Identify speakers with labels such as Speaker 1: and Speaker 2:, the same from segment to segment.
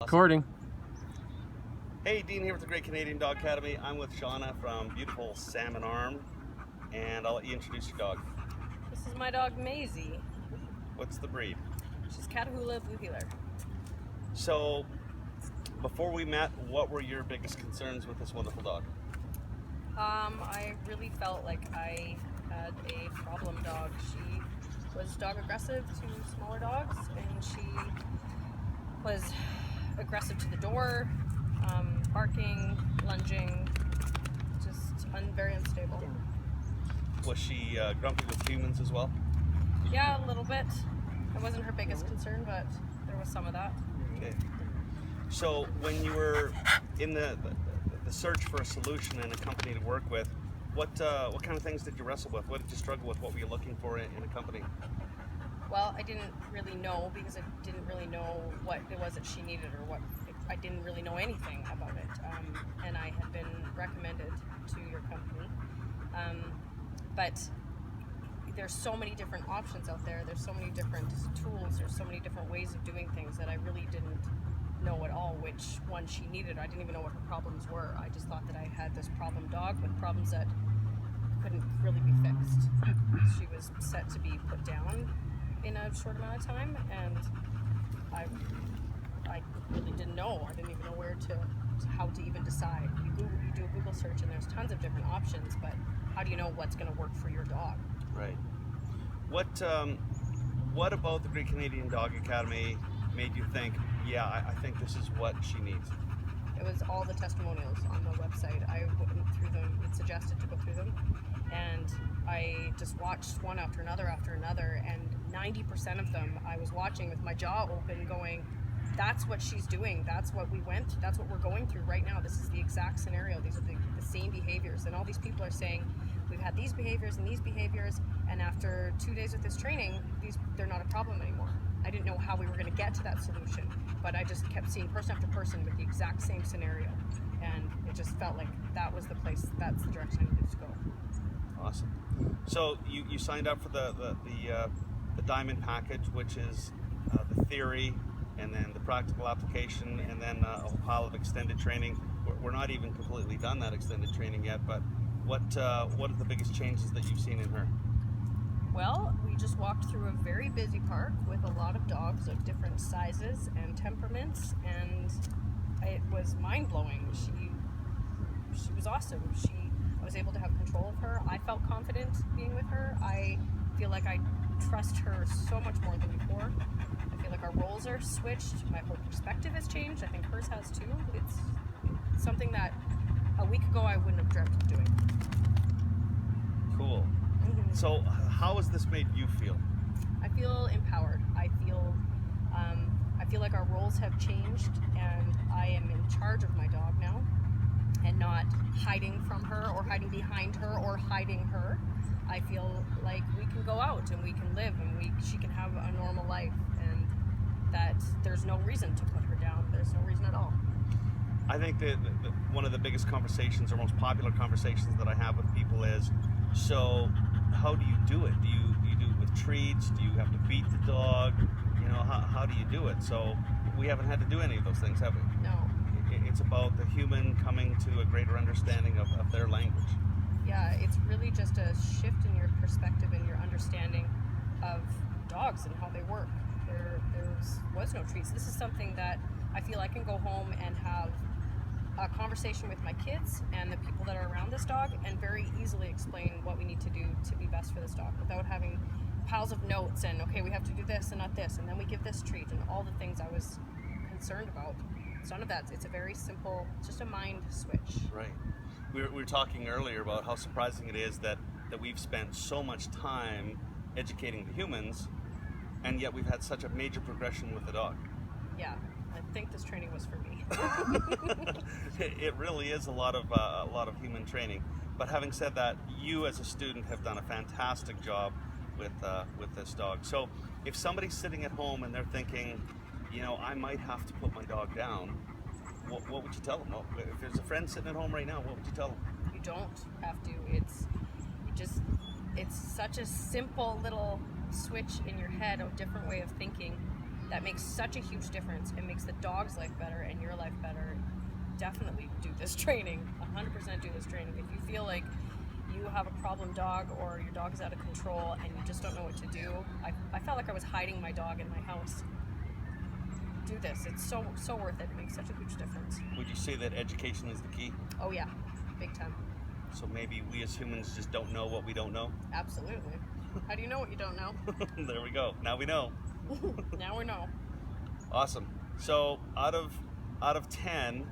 Speaker 1: Recording.
Speaker 2: Hey, Dean here with the Great Canadian Dog Academy. I'm with Shawna from beautiful Salmon Arm, and I'll let you introduce your dog.
Speaker 3: This is my dog Mazzy.
Speaker 2: What's the breed?
Speaker 3: She's Catahoula Blue Heeler.
Speaker 2: So, before we met, what were your biggest concerns with this wonderful dog?
Speaker 3: I really felt like I had a problem dog. She was dog aggressive to smaller dogs, and she was aggressive to the door, barking, lunging, just very unstable.
Speaker 2: Was she grumpy with humans as well?
Speaker 3: Yeah, a little bit. It wasn't her biggest concern, but there was some of that.
Speaker 2: Okay. So when you were in the search for a solution and a company to work with, what kind of things did you wrestle with? What did you struggle with? What were you looking for in a company?
Speaker 3: Well, I didn't really know because I didn't really know what it was that she needed or what. I didn't really know anything about it, and I had been recommended to your company. But there's so many different options out there. There's so many different tools. There's so many different ways of doing things that I really didn't know at all which one she needed. I didn't even know what her problems were. I just thought that I had this problem dog with problems that couldn't really be fixed. She was set to be put down in a short amount of time, and I really didn't know. I didn't even know how to even decide. You do a Google search and there's tons of different options, but how do you know what's going to work for your dog?
Speaker 2: Right. What about the Great Canadian Dog Academy made you think, yeah, I think this is what she needs?
Speaker 3: It was all the testimonials on the website. I went through them. It suggested to go through them, and I just watched one after another, and 90% of them I was watching with my jaw open going, that's what she's doing, that's what we went through, that's what we're going through right now. This is the exact scenario. These are the same behaviors, and all these people are saying we've had these behaviors, and after 2 days of this training, they're not a problem anymore. I didn't know how we were going to get to that solution, but I just kept seeing person after person with the exact same scenario, and it just felt like that was the place, that's the direction I needed to go.
Speaker 2: Awesome. So you signed up for the Diamond package, which is the theory and then the practical application and then a whole pile of extended training. We're not even completely done that extended training yet, but what are the biggest changes that you've seen in her?
Speaker 3: Well, we just walked through a very busy park with a lot of dogs of different sizes and temperaments, and it was mind-blowing. She was awesome. I was able to have control of her. I felt confident being with her. I feel like I trust her so much more than before. I feel like our roles are switched. My whole perspective has changed. I think hers has too. It's something that a week ago I wouldn't have dreamt of doing.
Speaker 2: Cool.
Speaker 3: Mm-hmm.
Speaker 2: So how has this made you feel?
Speaker 3: I feel empowered. I feel like our roles have changed, and I am in charge of my dog now, and not hiding from her or hiding behind her or hiding her. I feel like we can go out and we can live and she can have a normal life, and that there's no reason to put her down. There's no reason at all.
Speaker 2: I think that one of the biggest conversations or most popular conversations that I have with people is, so how do you do it? Do you do it with treats? Do you have to beat the dog? You know, how do you do it? So we haven't had to do any of those things, have we?
Speaker 3: No.
Speaker 2: It's about the human coming to a greater understanding of their language.
Speaker 3: Yeah, it's really just a shift in your perspective and your understanding of dogs and how they work. There was no treats. This is something that I feel I can go home and have a conversation with my kids and the people that are around this dog and very easily explain what we need to do to be best for this dog without having piles of notes and, okay, we have to do this and not this, and then we give this treat, and all the things I was concerned about. It's none of that. It's a very simple, just a mind switch.
Speaker 2: Right. We were talking earlier about how surprising it is that we've spent so much time educating the humans, and yet we've had such a major progression with the dog.
Speaker 3: Yeah, I think this training was for me.
Speaker 2: It really is a lot of human training. But having said that, you as a student have done a fantastic job with this dog. So if somebody's sitting at home and they're thinking, you know, I might have to put my dog down, what would you tell them? Well, if there's a friend sitting at home right now, what would you tell them?
Speaker 3: You don't have to. It's such a simple little switch in your head, a different way of thinking, that makes such a huge difference. It makes the dog's life better and your life better. Definitely do this training. 100% do this training. If you feel like you have a problem dog or your dog is out of control and you just don't know what to do, I felt like I was hiding my dog in my house. Do this. It's so worth it. It makes such a huge difference.
Speaker 2: Would you say that education is the key?
Speaker 3: Oh yeah, big time.
Speaker 2: So maybe we as humans just don't know what we don't know?
Speaker 3: Absolutely. How do you know what you don't know?
Speaker 2: There we go. Now we know.
Speaker 3: Now we know.
Speaker 2: Awesome. So out of 10,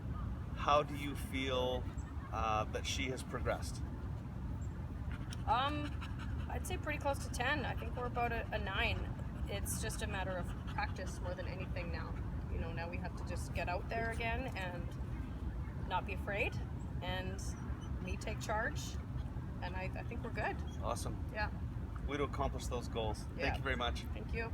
Speaker 2: how do you feel that she has progressed?
Speaker 3: I'd say pretty close to 10. I think we're about a 9. It's just a matter of practice more than anything now. You know, now we have to just get out there again and not be afraid and me take charge. And I think we're good.
Speaker 2: Awesome.
Speaker 3: Yeah.
Speaker 2: Way to accomplish those goals.
Speaker 3: Yeah.
Speaker 2: Thank you very much.
Speaker 3: Thank you.